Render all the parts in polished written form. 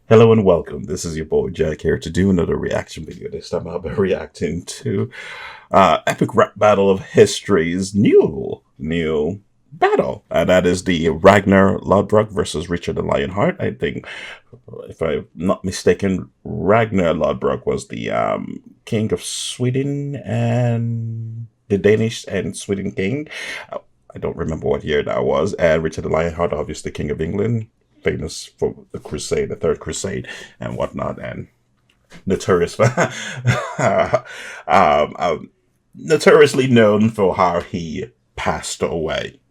Hello and welcome. This is your boy Jack here to do another reaction video. This time I'll be reacting to epic rap battle of history's new battle. That is the Ragnar Lodbrok versus Richard the Lionheart. I think, if I'm not mistaken, Ragnar Lodbrok was the king of Sweden and the Danish and Sweden king. I don't remember what year that was. And Richard the Lionheart, obviously king of England, famous for the Crusade, the Third Crusade, and whatnot, and notorious, notoriously known for how he passed away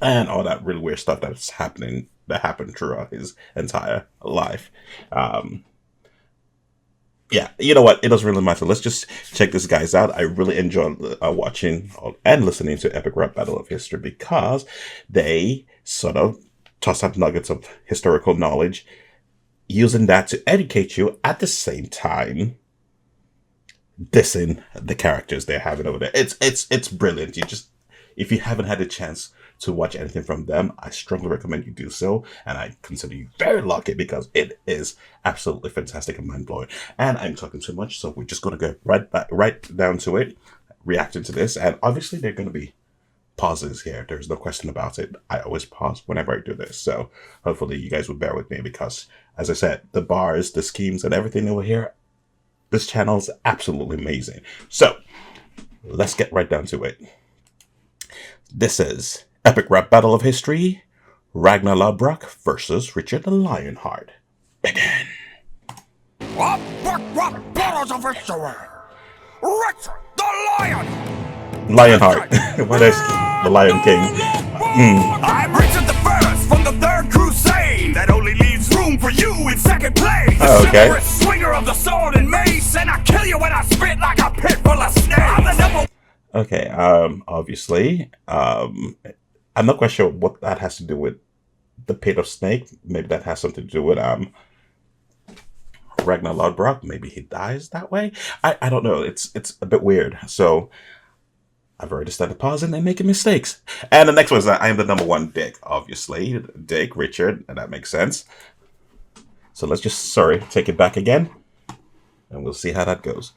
and all that really weird stuff that happened throughout his entire life. Yeah, you know what? It doesn't really matter. Let's just check these guys out. I really enjoy watching and listening to Epic Rap Battle of History because they sort of toss out nuggets of historical knowledge, using that to educate you at the same time dissing the characters they're having over there. It's brilliant. If you haven't had a chance to watch anything from them, I strongly recommend you do so, and I consider you very lucky because it is absolutely fantastic and mind-blowing. And I'm talking too much, so we're just going to go right down to it, reacting to this, and obviously they're going to be pauses here. There's no question about it. I always pause whenever I do this, so hopefully you guys will bear with me because, as I said, the bars, the schemes, and everything over here, this channel is absolutely amazing. So let's get right down to it. This is Epic Rap Battle of History, Ragnar Lodbrok versus Richard the Lionheart. Begin. Battles of History, Richard the Lion. Lionheart. What is the Lion King? I'm Richard the First from the Third Crusade. That only leaves room for you in second place. The Okay. chivalrous swinger of the sword and mace, and I kill you when I spit like a pit full of snakes. I'm the number. Okay. Obviously, I'm not quite sure what that has to do with the pit of snake. Maybe that has something to do with Ragnar Lodbrok. Maybe he dies that way. I don't know. It's a bit weird. So I've already started pausing and making mistakes. And the next one is that I am the number one dick. Obviously, Dick, Richard, and that makes sense. So let's just, take it back again. And we'll see how that goes.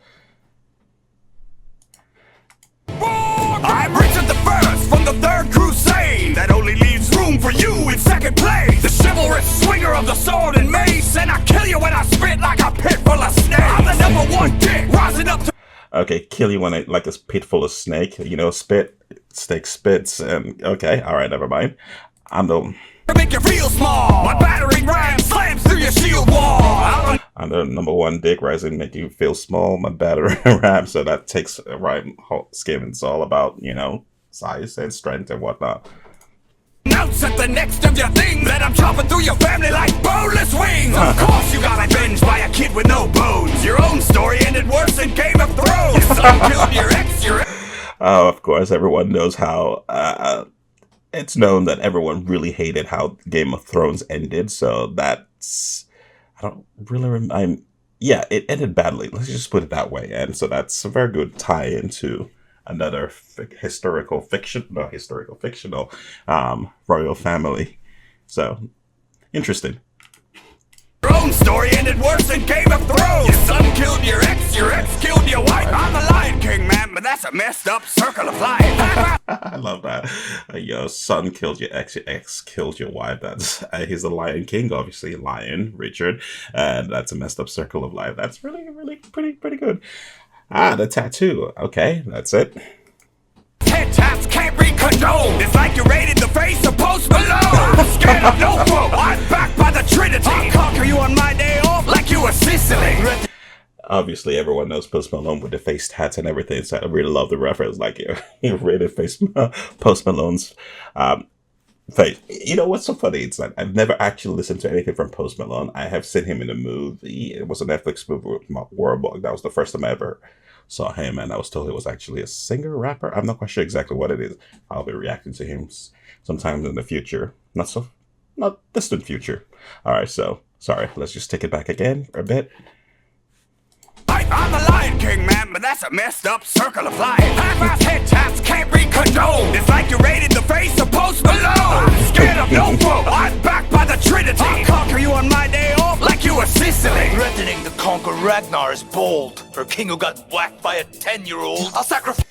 I'm Richard the First from the Third Crusade. That only leaves room for you in second place. The chivalrous swinger of the sword and mace, and I kill you when I spit like a pit full of snakes. I'm the number one dick rising up to. Okay, kill you when I like a pit full of snake. You know, snake spits, and okay, all right, never mind. I'm the. To make you feel small. My battering ram slams through your shield wall. I'm the number one dick rising, make you feel small. My battering ram, so that takes right skin. It's all about, you know, size and strength and whatnot. Announce at the next of your thing that I'm chopping through your family like boneless wings. Of course you got avenged by a kid with no bones. Your own story ended worse than Game of Thrones. Your son killed your ex. Of course, everyone knows how. It's known that everyone really hated how Game of Thrones ended, so that's. I don't really yeah, it ended badly. Let's just put it that way. And so that's a very good tie into another fictional royal family. So interesting. Your own story ended worse than Game of Thrones. Your son killed your ex killed your wife. I'm the Lion King, man, but that's a messed up circle of life. I love that. Your son killed your ex killed your wife. That's he's the Lion King, obviously, Lion, Richard, and that's a messed up circle of life. That's really pretty good. The tattoo. Okay, that's it. Head taps can't be condoned. It's like you raided the face of Post Malone. Scared of no foe. I'm back by the Trinity. I'll conquer you on my day off like you were Sicily. Obviously, everyone knows Post Malone with the face tats and everything, so I really love the reference. Like, you raided Post Malone's face. You know what's so funny? It's like I've never actually listened to anything from Post Malone. I have seen him in a movie. It was a Netflix movie with Mark Wahlberg. That was the first time I ever saw him, and I was told he was actually a singer, rapper. I'm not quite sure exactly what it is. I'll be reacting to him sometime in the future. Not distant future. All right, so sorry. Let's just take it back again for a bit. I'm the Lion King, man, but that's a messed up circle of life. Half-ass head taps can't be condoned. It's like you raided the face of Post Malone. I'm scared of no foe. I'm backed by the Trinity. I'll conquer you on my day off like you you a Sicily. Threatening to conquer Ragnar is bold. For a king who got whacked by a 10-year-old, I'll sacrifice.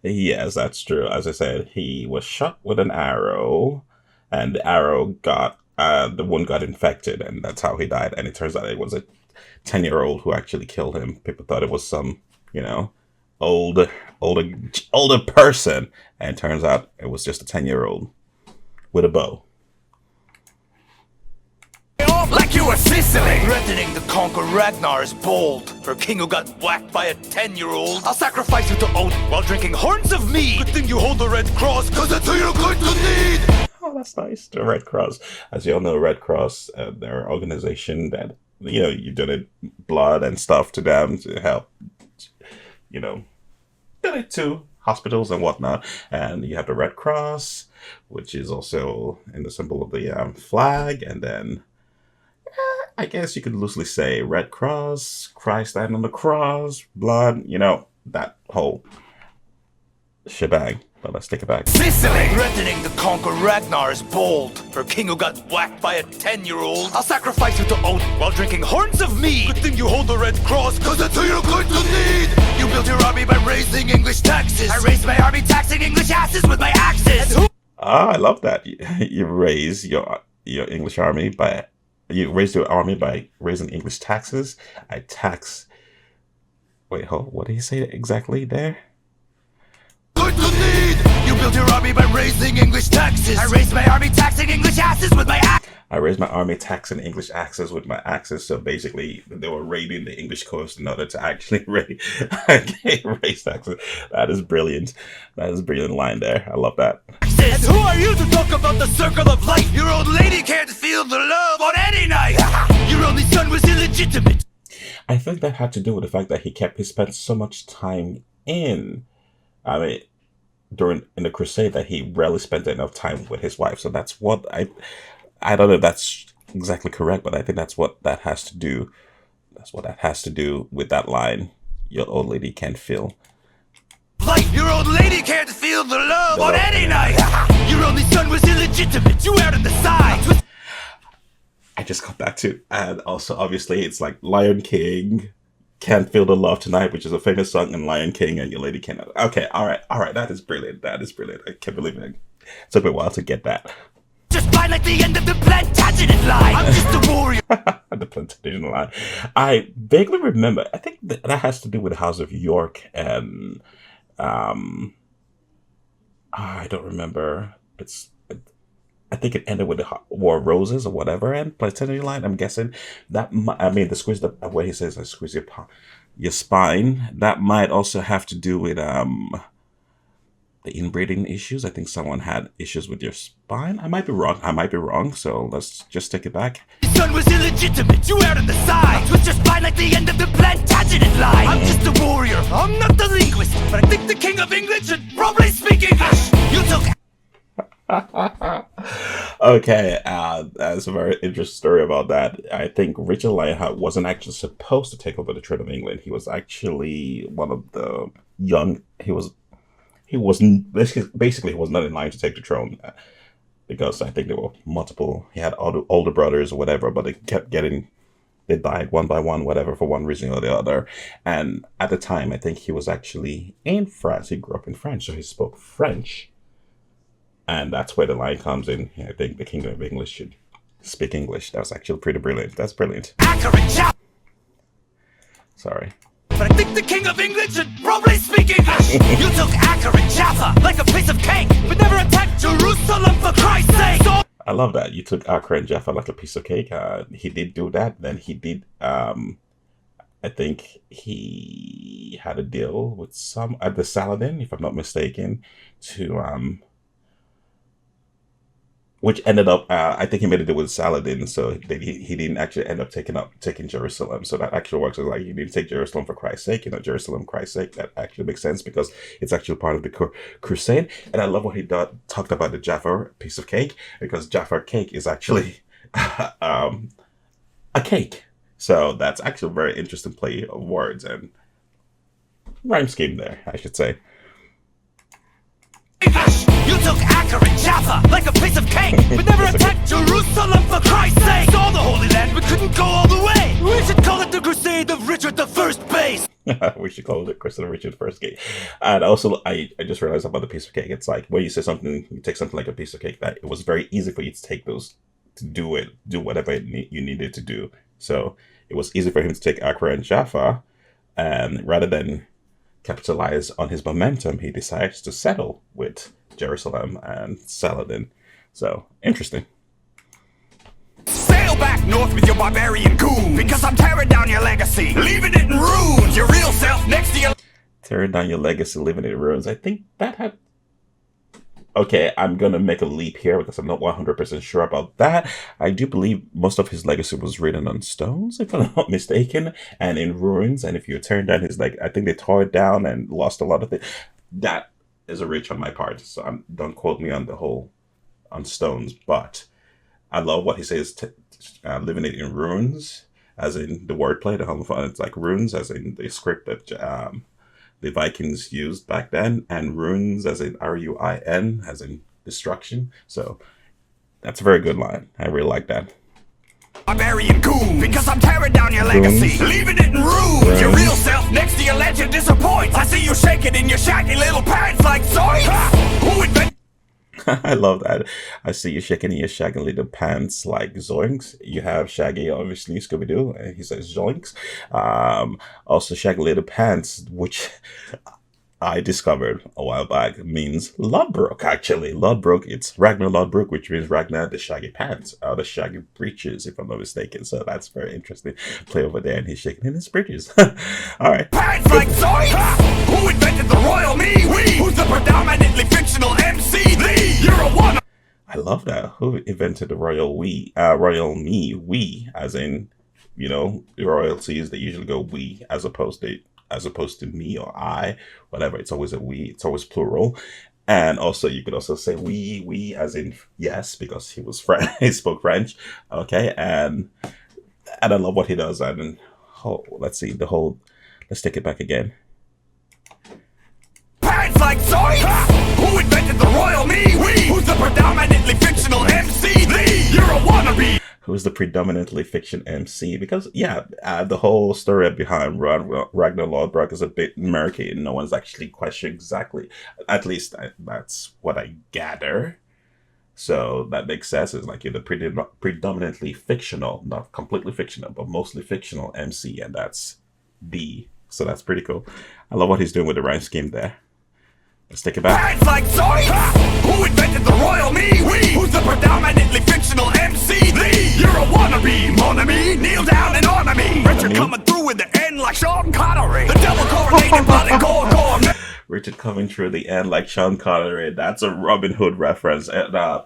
Yes, that's true. As I said, he was shot with an arrow, and the arrow got the wound got infected, and that's how he died. And it turns out it was a 10-year-old who actually killed him. People thought it was some, older person, and it turns out it was just a 10-year-old with a bow. Like you a Sicily. Threatening to conquer Ragnar is bold. For a king who got whacked by a 10-year-old, I'll sacrifice you to Odin while drinking horns of mead. Good thing you hold the Red Cross, cause that's who you're going to need. Oh, that's nice. The Red Cross. As you all know, Red Cross, they're an organization that, you donate blood and stuff to them to help, donate to hospitals and whatnot. And you have the Red Cross, which is also in the symbol of the flag. And then, I guess you could loosely say Red Cross, Christ died on the cross, blood, that whole shebang. But let's take it back. Sicily. Threatening to conquer Ragnar is bold. For a king who got whacked by a 10-year-old, I'll sacrifice you to Odin while drinking horns of mead. Good thing you hold the Red Cross, cause that's who you're going to need. You built your army by raising English taxes. I raised my army taxing English asses with my axes. I love that. You raise your English army by... You raise your army by raising English taxes. I tax... Wait, what did he say exactly there? Going to need. You built your army by raising English taxes. I raised my army taxing English asses with my axe. I raised my army taxing English axes with my axes. So basically, they were raiding the English coast in order to actually raise taxes. That is brilliant. That is a brilliant line there. I love that. And who are you to talk about the circle of life? Your old lady can't feel the love on any night. Your only son was illegitimate. I think that had to do with the fact that he spent so much time in the crusade that he rarely spent enough time with his wife. So that's what I don't know if that's exactly correct, but I think that's what that has to do. That's what that has to do with that line. Your old lady can't feel. Like your old lady can't feel the love on any night. Your only son was illegitimate. You out on the side. I just got back to, and also obviously it's like Lion King, Can't Feel the Love Tonight, which is a famous song in Lion King, and your lady cannot. Okay, all right, that is brilliant. That is brilliant. I can't believe it. It took me a while to get that. Just fine like the end of the Plantagenet line. I'm just a warrior. The Plantagenet line. I vaguely remember. I think that has to do with the House of York, and I don't remember. I think it ended with the War of Roses or whatever, and Plantagenet line. I'm guessing that. The squeeze the where he says, "I squeeze your spine." That might also have to do with the inbreeding issues. I think someone had issues with your spine. I might be wrong. So let's just take it back. His son was illegitimate. You out on the side. Was just fine like the end of the Plantagenet line. I'm just a warrior. I'm not the linguist, but I think the King of England should probably speak English. You took. Okay, that's a very interesting story about that. I think Richard Lionheart wasn't actually supposed to take over the throne of England. He was actually one of the young. He was basically he was not in line to take the throne because I think there were multiple. He had older brothers or whatever, but they died one by one, whatever, for one reason or the other. And at the time, I think he was actually in France. He grew up in France, so he spoke French. And that's where the line comes in. I think the Kingdom of English should speak English. That was actually pretty brilliant. That's brilliant. Sorry. But I think the King of England should probably speak English. You took Acre and Jaffa like a piece of cake, but never attacked Jerusalem for Christ's sake. I love that. You took Acre and Jaffa like a piece of cake. He did do that. Then he did. I think he had a deal with the Saladin, if I'm not mistaken, to which ended up, I think he made a deal with Saladin, so he didn't actually end up taking Jerusalem. So that actually works as like he didn't take Jerusalem for Christ's sake, Jerusalem, Christ's sake. That actually makes sense because it's actually part of the crusade. And I love what he talked about the Jaffa piece of cake, because Jaffa cake is actually a cake. So that's actually a very interesting play of words and rhyme scheme there, I should say. You took Acre and Jaffa like a piece of cake, but never attacked Jerusalem for Christ's sake. Saw the Holy Land, but couldn't go all the way. of Richard the First Base. We should call it Kristen Richard first cake. And also, I just realized about the piece of cake. It's like when you say something, you take something like a piece of cake, that it was very easy for you to take those, to do whatever you needed to do. So it was easy for him to take Accra and Jaffa, and rather than capitalize on his momentum, he decides to settle with Jerusalem and Saladin. So interesting. Sail back north with your barbarian goon, because I'm tearing down your legacy, leaving it in ruins. Your real self next to your... Tearing down your legacy, living in ruins. I think that had... Okay, I'm going to make a leap here because I'm not 100% sure about that. I do believe most of his legacy was written on stones, if I'm not mistaken, and in ruins. And if you turn down his, like, I think they tore it down and lost a lot of things. That is a reach on my part. So don't quote me on the whole, on stones. But I love what he says, living it in ruins, as in the wordplay, the homophone. It's like runes, as in the script that the Vikings used back then, and ruins as in R-U-I-N, as in destruction. So that's a very good line. I really like that. Barbarian goon, because I'm tearing down your legacy, leaving it in ruins. Your real self next to your legend disappoints. I see you shaking in your shaggy little pants like zoinks. Who invented... I love that. I see you shaking in your shaggy little pants like zoinks. You have Shaggy, obviously, Scooby-Doo, and he says zoinks. Also, shaggy little pants, which I discovered a while back, means Lodbrok, actually. Lodbrok, it's Ragnar Lodbrok, which means Ragnar the shaggy pants, or the shaggy breeches, if I'm not mistaken. So that's very interesting. Play over there, and he's shaking in his breeches. All right. Pants like zoinks! Who invented the royal me? We! Who's the predominantly fictional MC? Lee! You're a one... I love that. Who invented the royal we? Royal me, we, as in, you know, royalties, they usually go we, as opposed to me or I, whatever. It's always a we. It's always plural. And also, you could also say we, as in yes, because he was French. He spoke French. Okay, and I love what he does. And let's see the whole. Let's take it back again. Pants like zoinks! Who invented the royal me? We! Who's the predominantly fictional MC? Lee! You're a wannabe! Who's the predominantly fiction MC? Because, yeah, the whole story behind Ragnar Lodbrok is a bit murky, and no one's actually questioned exactly. At least that's what I gather. So that makes sense. It's like you're the predominantly fictional, not completely fictional, but mostly fictional MC, and that's B. So that's pretty cool. I love what he's doing with the rhyme scheme there. Let's take it back. Pants like zoinks! Who invented the royal me? We! Who's the predominantly fictional MC? Lee! You're a wannabe, mon ami! Kneel down and honor me! Richard coming through in the end like Sean Connery! The double coronated blood and gore! Richard coming through the end like Sean Connery. That's a Robin Hood reference.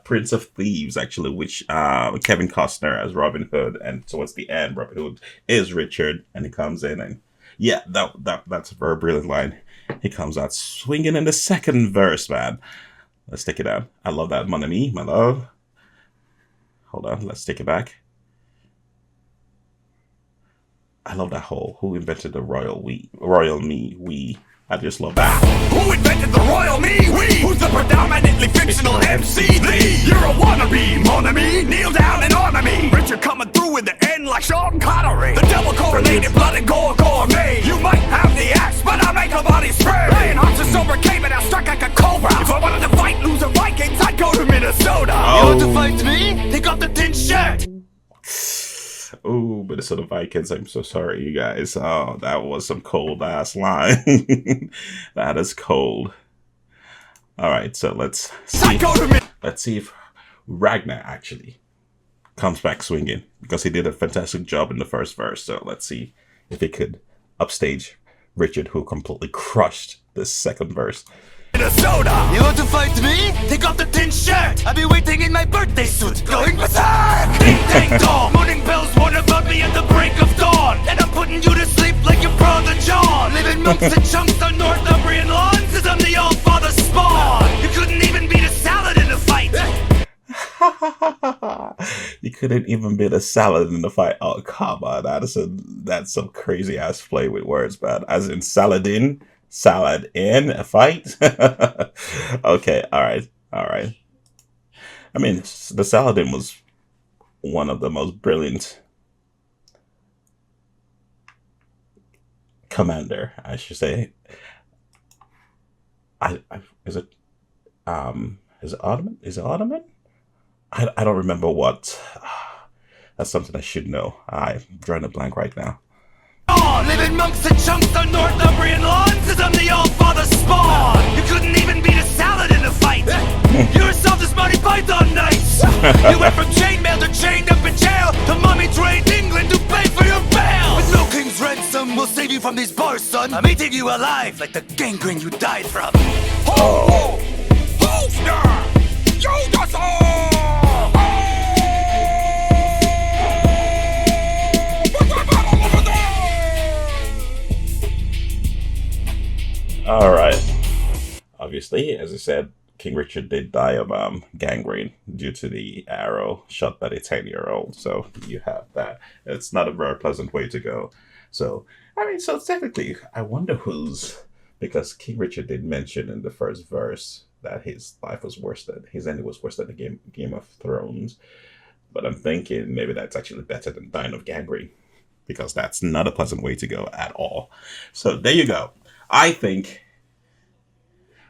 Prince of Thieves, actually, which Kevin Costner as Robin Hood. And towards the end, Robin Hood is Richard, and he comes in, and yeah, that's a very brilliant line. He comes out swinging in the second verse, man. Let's take it out. I love that. Mon ami, my love. Hold on, let's take it back. I love that whole, who invented the royal me, we. I just love that. Who invented the royal me? We! Who's the predominantly fictional MC? Lee! You're a wannabe, mon ami! Kneel down and honor me! Richard coming through in the end like Sean Connery! The double coronated blood and gore me! You might have the axe, but I'll make a body spray! Lionheart's a sober came and I struck like a cobra! If I wanted to fight loser Vikings, I'd go to Minnesota! Oh. You want to fight me? Take off the tin shirt! Oh, Minnesota Vikings, I'm so sorry, you guys. Oh, that was some cold-ass line. That is cold. All right, so let's see. Let's see if Ragnar actually comes back swinging, because he did a fantastic job in the first verse. So let's see if he could upstage Richard, who completely crushed this second verse. Minnesota! You want to fight me? Take off the tin shirt! I'll be waiting in my birthday suit, going berserk! Ding dang dong! Morning bells warn about me at the break of dawn! And I'm putting you to sleep like your brother John! Living monks and chunks on Northumbrian lawns as I'm the all-father spawn! You couldn't even beat a salad in a fight! You couldn't even beat a salad in the fight. Oh, come on. That's some crazy-ass play with words, man. As in Saladin? Salad in a fight? Okay, all right. I mean, the Saladin was one of the most brilliant commander, I should say. Is it Ottoman? Is it Ottoman? I don't remember what. That's something I should know. I'm drawing a blank right now. Living monks and chunks on Northumbrian lawns as I'm the all-father spawn. You couldn't even beat a salad in a fight. You yourself this Monty Python nights. You went from chainmail to chained up in jail to mummy-trained England to pay for your bail. With no king's ransom, we'll save you from these bars, son. I'm eating you alive like the gangrene you died from. Ho! Holster! You got All right. Obviously, as I said, King Richard did die of gangrene due to the arrow shot by the 10-year-old. So you have that. It's not a very pleasant way to go. So, I mean, so technically, I wonder who's... Because King Richard did mention in the first verse that his life was worse than... His ending was worse than the Game of Thrones. But I'm thinking maybe that's actually better than dying of gangrene. Because that's not a pleasant way to go at all. So there you go. I think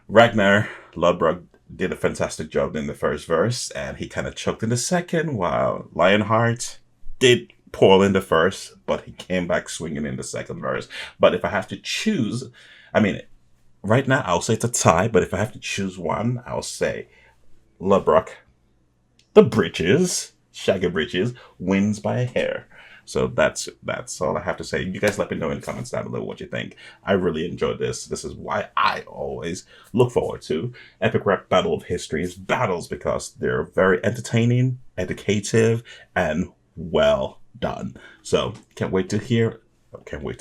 Ragnar Lodbrok did a fantastic job in the first verse, and he kind of choked in the second, while Lionheart did poorly in the first, but he came back swinging in the second verse. But if I have to choose, I mean, right now I'll say it's a tie, but if I have to choose one, I'll say Lodbrok, the Bridges, Shaggy Bridges, wins by a hair. So that's all I have to say. You guys let me know in the comments down below what you think. I really enjoyed this. This is why I always look forward to Epic Rap Battle of History's battles, because they're very entertaining, educative, and well done. So can't wait to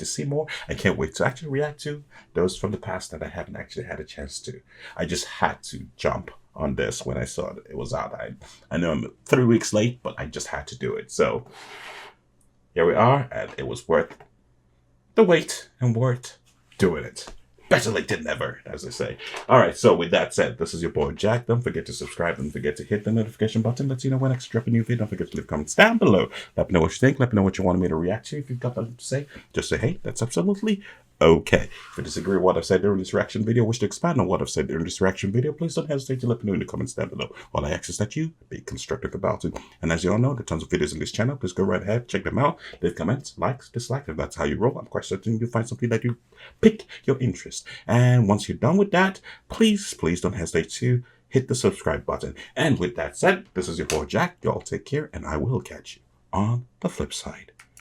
see more. I can't wait to actually react to those from the past that I haven't actually had a chance to. I just had to jump on this when I saw it was out. I know I'm 3 weeks late, but I just had to do it. So here we are, and it was worth the wait and worth doing it. Better late than never, as they say. All right, so with that said, this is your boy Jack. Don't forget to subscribe. Don't forget to hit the notification button. Let you know when I drop a new video. Don't forget to leave comments down below. Let me know what you think. Let me know what you wanted me to react to. If you've got something to say, just say, hey, that's absolutely okay. If you disagree with what I've said during this reaction video, wish to expand on what I've said during this reaction video, please don't hesitate to let me know in the comments down below. All I ask is that you be constructive about it. And as you all know, there are tons of videos on this channel. Please go right ahead, check them out. Leave comments, likes, dislikes. If that's how you roll, I'm quite certain you'll find something that you pick your interest. And once you're done with that, please don't hesitate to hit the subscribe button. And with that said, this is your boy Jack. Y'all take care, and I will catch you on the flip side.